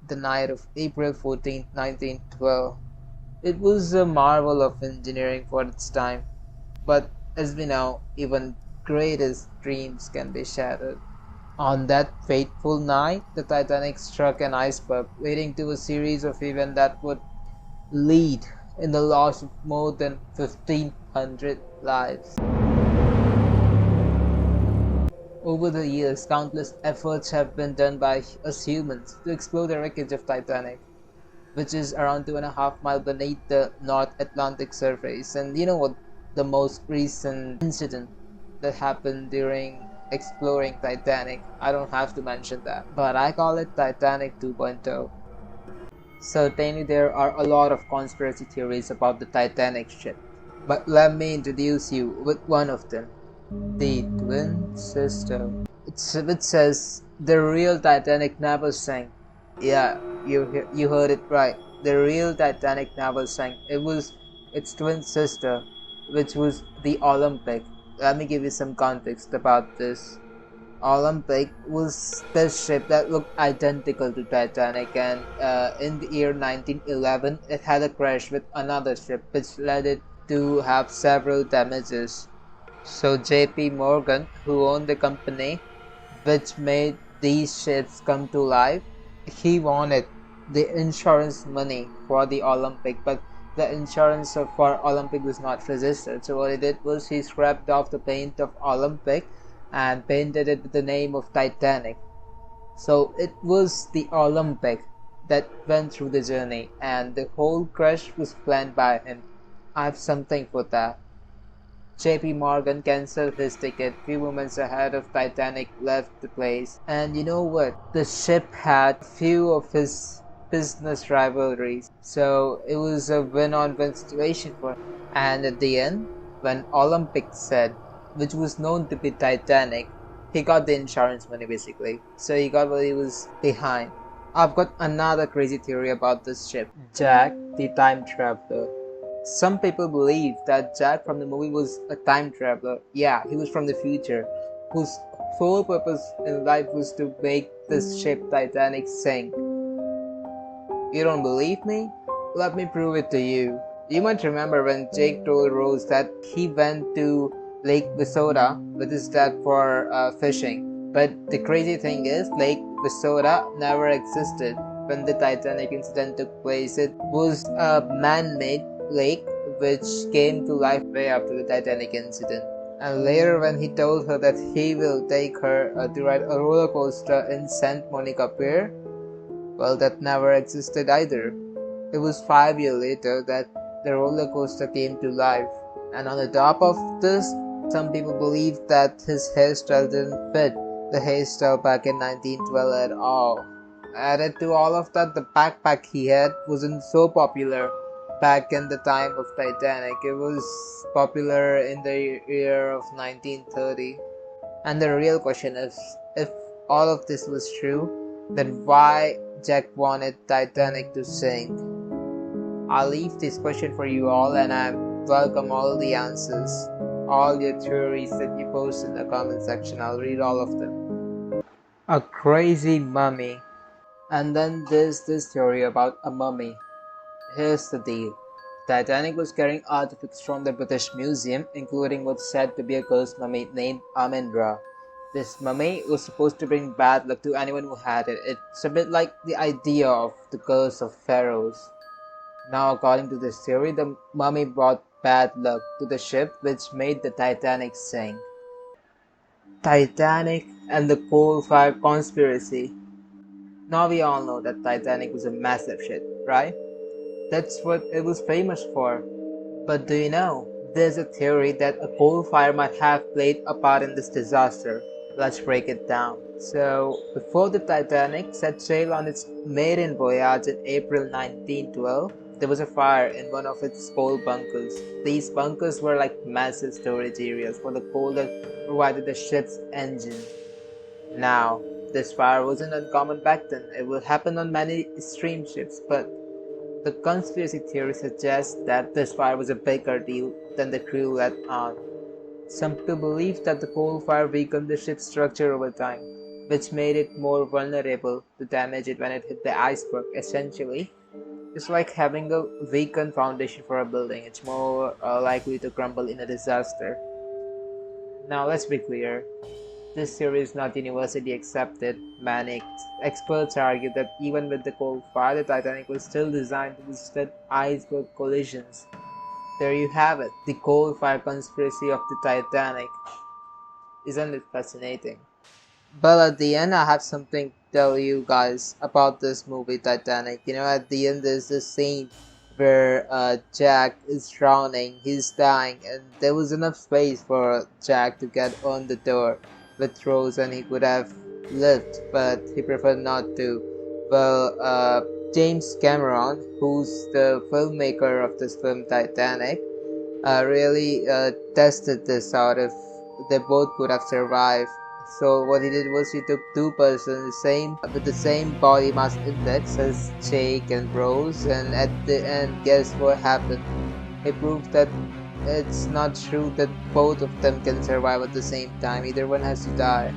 the night of April 14th, 1912. It was a marvel of engineering for its time, but as we know, even greatest dreams can be shattered. On that fateful night, the Titanic struck an iceberg, leading to a series of events that would lead in the loss of more than 1,500 lives. Over the years, countless efforts have been done by us humans to explore the wreckage of Titanic, which is around 2.5 miles beneath the North Atlantic surface. And you know what? The most recent incident that happened during exploring Titanic, I don't have to mention that, but I call it Titanic 2.0. Certainly, there are a lot of conspiracy theories about the Titanic ship, but let me introduce you with one of them, the twin sister. It says the real Titanic never sank. Yeah, you heard it right. The real Titanic never sank. It was its twin sister, which was the Olympic. Let me give you some context about this. Olympic was this ship that looked identical to Titanic, and in the year 1911, it had a crash with another ship, which led it to have several damages. So J.P. Morgan, who owned the company which made these ships come to life, he wanted the insurance money for the Olympic, but the insurance for Olympic was not registered. So what he did was he scrapped off the paint of Olympic and painted it with the name of Titanic. So it was the Olympic that went through the journey, and the whole crash was planned by him. I have something for that. JP Morgan cancelled his ticket few moments ahead of Titanic left the place. And you know what? The ship had few of his business rivalries. So it was a win-on-win situation for him. And at the end, when Olympic said, which was known to be Titanic, he got the insurance money basically. So he got what he was behind. I've got another crazy theory about this ship. Jack, the time traveler. Some people believe that Jack from the movie was a time traveler. Yeah, he was from the future, whose sole purpose in life was to make this ship Titanic sink. You don't believe me? Let me prove it to you. You might remember when Jake told Rose that he went to Lake Visoda with his dad for fishing. But the crazy thing is, Lake Visoda never existed when the Titanic incident took place. It was a man-made lake which came to life way after the Titanic incident. And later, when he told her that he will take her to ride a roller coaster in St. Monica Pier, well, that never existed either. It was 5 years later that the roller coaster came to life. And on the top of this, some people believe that his hairstyle didn't fit the hairstyle back in 1912 at all. Added to all of that, the backpack he had wasn't so popular back in the time of Titanic. It was popular in the year of 1930. And the real question is, if all of this was true, then why Jack wanted Titanic to sink? I'll leave this question for you all, and I welcome all the answers, all your theories that you post in the comment section. I'll read all of them. A crazy mummy. And then there's this theory about a mummy. Here's the deal. Titanic was carrying artifacts from the British Museum, including what's said to be a cursed mummy named Amindra. This mummy was supposed to bring bad luck to anyone who had it. It's a bit like the idea of the curse of pharaohs. Now, according to this theory, the mummy brought bad luck to the ship, which made the Titanic sink. Titanic and the coal fire conspiracy. Now we all know that Titanic was a massive ship, right? That's what it was famous for. But do you know, there's a theory that a coal fire might have played a part in this disaster. Let's break it down. So, before the Titanic set sail on its maiden voyage in April 1912, there was a fire in one of its coal bunkers. These bunkers were like massive storage areas for the coal that provided the ship's engine. Now, this fire wasn't uncommon back then. It would happen on many steamships, but the conspiracy theory suggests that this fire was a bigger deal than the crew let on. Some people believe that the coal fire weakened the ship's structure over time. which made it more vulnerable to damage it when it hit the iceberg. Essentially, it's like having a weakened foundation for a building. It's more likely to crumble in a disaster. Now, let's be clear. This theory is not universally accepted. Many experts argue that even with the cold fire, the Titanic was still designed to withstand iceberg collisions. There you have it, the cold fire conspiracy of the Titanic. Isn't it fascinating? But at the end, I have something to tell you guys about this movie Titanic. At the end, there's this scene where Jack is drowning, he's dying, and there was enough space for Jack to get on the door with Rose, and he could have lived, but he preferred not to. Well, James Cameron, who's the filmmaker of this film Titanic, really tested this out if they both could have survived. So what he did was he took two persons same with the same body mass index as Jake and Rose, and at the end, guess what happened? He proved that it's not true that both of them can survive at the same time. Either one has to die.